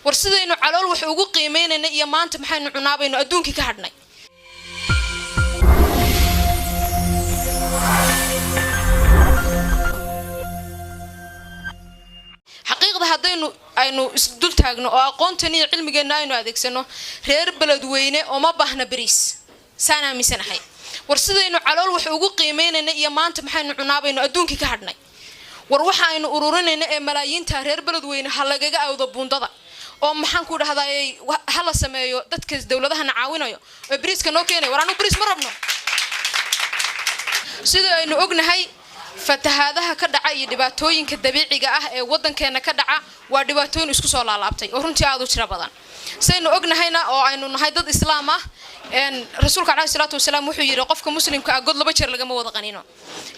warsidaynu calool wax ugu qiimeynayna iyo maanta maxaynu cunaabayno adduunka ka hadhnay xaqiiqda hadaynu aynu isdul taagno oo aqoontan iyo cilmigeena aynu adeegsano reer beledweyne oo ma baahna bariis saana misanahay warsidaynu calool wax ugu qiimeynayna iyo maanta maxaynu cunaabayno adduunka ka hadhnay war waxa aynu ururinayna ee malaayiinta reer beledweyne ha lagaga awdo buundada oo maxaan ku dhahdaayay hala sameeyo dadka dawladaha caawinayo oo bariiska noo keenay war aanu bariis ma rabno sidoo aynu ognahay fatahaadaha ka dhaca iyo dhibaatooyinka dabiiciga ah ee wadankeena ka dhaca waa dhibaatooyin isku soo laalaabtay oo runtii aad u jira badan saynu ognahayna oo aynu nahay dad islaam ah rasuulka Cali salaatu wasalaam wuxuu yiri qofka muslimka ah god laba jeer laga ma wada qaniino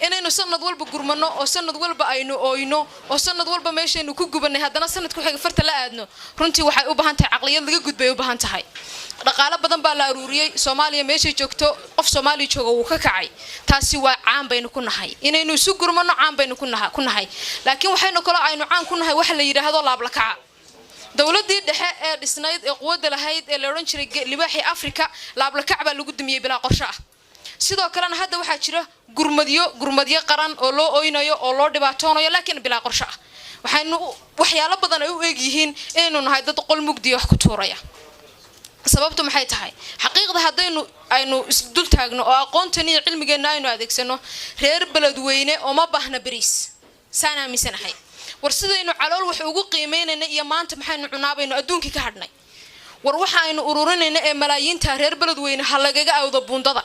inaynu sanad walba gurmano oo sanad walba aynu ooyno oo sanad walba meeshaynu ku gubanay haddana sanadku xiga farta la aadno runtii waxay u baahan tahay aqliyad laga gudbay u baahan tahay dhaqaale badan baa la aruuriyay Soomaaliya meeshay joogto qof Soomaali jooga uu ka kacay taasi waa caan baynu ku nahay inaynu isu gurmano caan baynu ku nahay laakiin waxaynu kala aynu caan ku nahay wax la yiraahdo laab la kaca dawladii dhexe ee dhisnayd ee quwadda lahayd ee la oran jiray libaaxii Afrika laab la kaca baa lagu dumiyay bilaa qorshe ah sidoo kalena hadda waxa jira gurmadyo qaran oo loo ooynayo oo loo dhibaatoonayo laakiin bilaa qorshe ah waxaynu waxyaalo badan ay u eeg yihiin inaynu nahay dad qol mugdi wax ku tuuraya sababtu maxay tahay xaqiiqda hadaynu aynu isdul taagno oo aqoontan iyo cilmigeena aynu adeegsano reer beledweyne oo ma baahna bariis saana misanahay warsidaynu calool wax ugu qiimeynayna iyo maanta maxaynu cunaabayno adduunka ka hadhnay war waxa aynu ururinayna ee malaayiinta reer beledweyne ha lagaga awdo buundada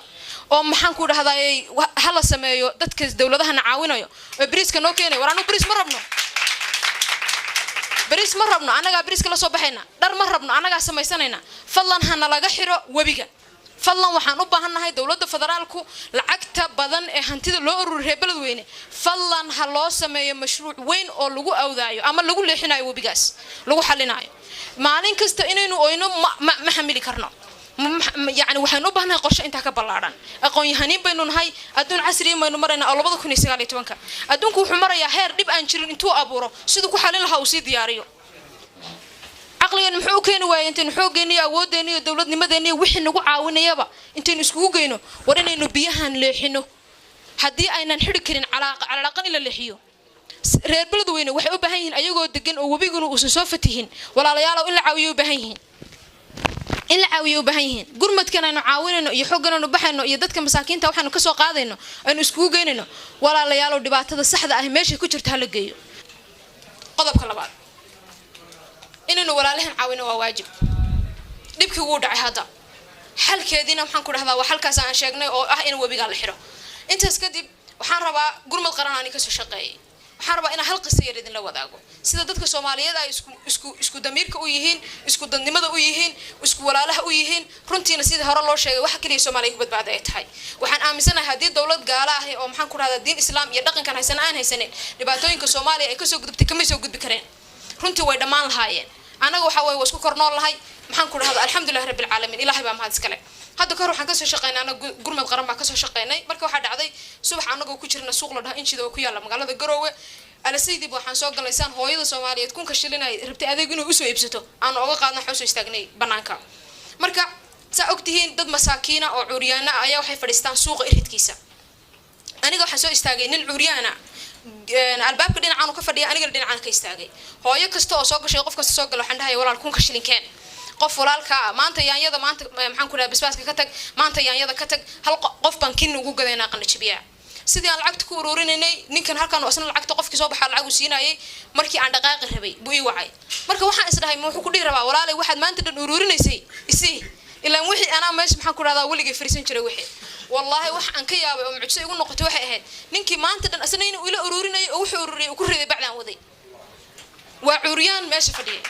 oo maxaan ku dhahdaayay hala sameeyo dadka dawladaha caawinayo oo bariiska noo keenay war aanu bariis ma rabno bariis ma rabno anaga bariiska la soo baxayna dhar ma rabno anaga samaysanayna fadlan hana laga xiro wabiga fadlan waxaan u baahanahay dawladda federaalku lacagta badan ee hantida loo ururiyo beledweyne fadlan ha loo sameeyo mashruuc weyn oo lagu awdaayo ama lagu leexinayo wabigaas lagu xalinayo maalin kasta inaynu oyno ma xamili karno يعني waxaan u baahnahay qorshe inta ka balaaran aqoon yahanin baynu nahay adduun casri aynu marayna 2019 adduunku wuxuu marayaa heer dib aan jirin intuu abuuro sidoo ku xalin lahaa uu si diyaariyo aqligan muxuu keenay waayay intaan xoogeeniyo awoodeeniyo dawladnimadeeniyo wixii nagu caawinayaba intaan isku geeyno war inaynu biyahan leexino hadii aynan xiri karin calaaqan ila leexiyo reer beledweyne waxay u baahan yihiin ayagoo degan oo wabiguna uu soo fatihin walaalayaal in la caawiyo u baahan yihiin in la caawiyo u baahan yihiin gurmadkan aynu caawinayno iyo xoogganaynu baxayno iyo dadka masaakiinta waxaanu ka soo qaadayno aynu isku geynayno walaalayaal dhibaatada saxda ah meesha ku jirta la geeyo qodobka labaad inaynu walaalahan caawino waa waajib dibkii uu dhacay hadda xalkeedina waxaan ku dhahdaa waa halkaas aan sheegnay oo ah in wabiga la xiro intaas kadib waxaan rabaa gurmad qaran aan ka soo shaqeeyay waxaan rabaa in hal qiso yar idin la wadaago sida dadka Soomaaliyeed ay isku damiirka u yihiin isku dadnimada u yihiin isku walaalaha u yihiin runtiina sida hore loo sheegay waxa kaliya Soomaaliyeed badbaado ay tahay waxaan aaminsanahay hadii dawlad gaala ah oo maxaan ku raada diin islaam iyo dhaqankan haysan aan haysanin dhibaatooyinka Soomaaliya ay ka soo gudubtay kama soo gudbi kareen runtii way dhamaan lahaayeen anaga waxa way isku kornool lahay maxaan ku raada alxamdulillah rabbil alamin ilaahay baa mahad iskale hadda kor waxaan ka soo shaqeynaa anaga gurmad qaran baa ka soo shaqeynay marka waxa dhacday subax anaga ku jirna suuq la dhahay injida oo ku yaala magaalada Garowe ala saydi waxaan soo galaysaan hooyada Soomaaliyeed kun ka shilinay rabtay adeeg inuu u soo iibsato aan uga qaadna xusu istaagnay banaanka marka sa ogtihiin dad masaakiina oo cuuriyana ayaa waxay fadhiistaan suuqa iridkiisa aniga waxaan soo istaagay nin cuuriyana albaabka dhinacaan ka fadhiya aniga dhinacaan ka istaagay hooyo kasta oo soo gashay qof kasta soo galo waxaan dhahay walaal kun ka shilinkeen qof walaalka maanta yaanyada maanta maxaan ku dhahay basbaaska ka tag maanta yaanyada ka tag hal qof baan kin ugu gadeynaa qanajibiya sidii aan lacagta ku ururinay ninkan halkan oo asna lacagta qofkii soo baxay lacag uu siinayay markii aan dhaqaaqi rabay buu ii wacay marka waxaan isdhahay wuxuu ku dhigi rabaa walaalay waxaad maanta dhan ururinaysay isii ilaa wixii ana meesh maxaan ku radaa waligay fariisan jiray wixii wallahi wax aan ka yaabay oo mucjisa igu noqotay waxay ahayd ninkii maanta dhan asna inuu ila ururinay oo wuxuu ururiyay ku riday bacdaan waday waa cuuriyaan meesha fadhiyay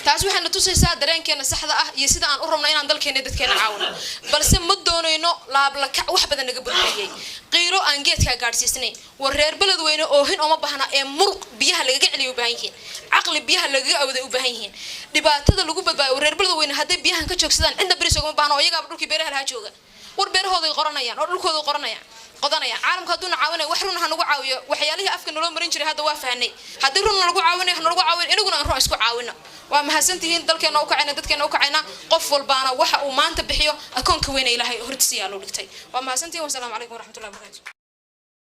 taas waxaan tusaysaa dareenkeena saxda ah iyo sida aan u rabno inaan dalkeena dadkeena caawino balse ma doonayno laab la kac wax badan naga burburiyay qiiro aan geedka gaarsiisnay war reer beledweyne oo hin uma baahna ee muruq biyaha laga gacliyo u baahan yihiin aqli biyaha laga awday u baahan yihiin dhibaatada lagu badbaayo reer beledweyne haday biyahan ka joogsadaan inta bariis uga baahna oo iyaga dhulkii beeraha laha jooga warbeerahooda qoranayaan oo dhulkooda qoranayaan qodanaya caalamka hadduu caawinay wax run nagu caawiyo waxyaalihi afka naloo marin jiray hadda waa fahnay haddii run nagu caawinay nagu caawin inaguna aan run isku caawino waa mahadsantihiin dalkeena u kacayna dadkeena u kacayna qof walbaana waxa uu maanta bixiyo akoonka weyn ilaahay hortiisa yaa loo dhigtay waa mahadsantihiin wassalaamu calaykum waraxmatullaahi wabarakaatuh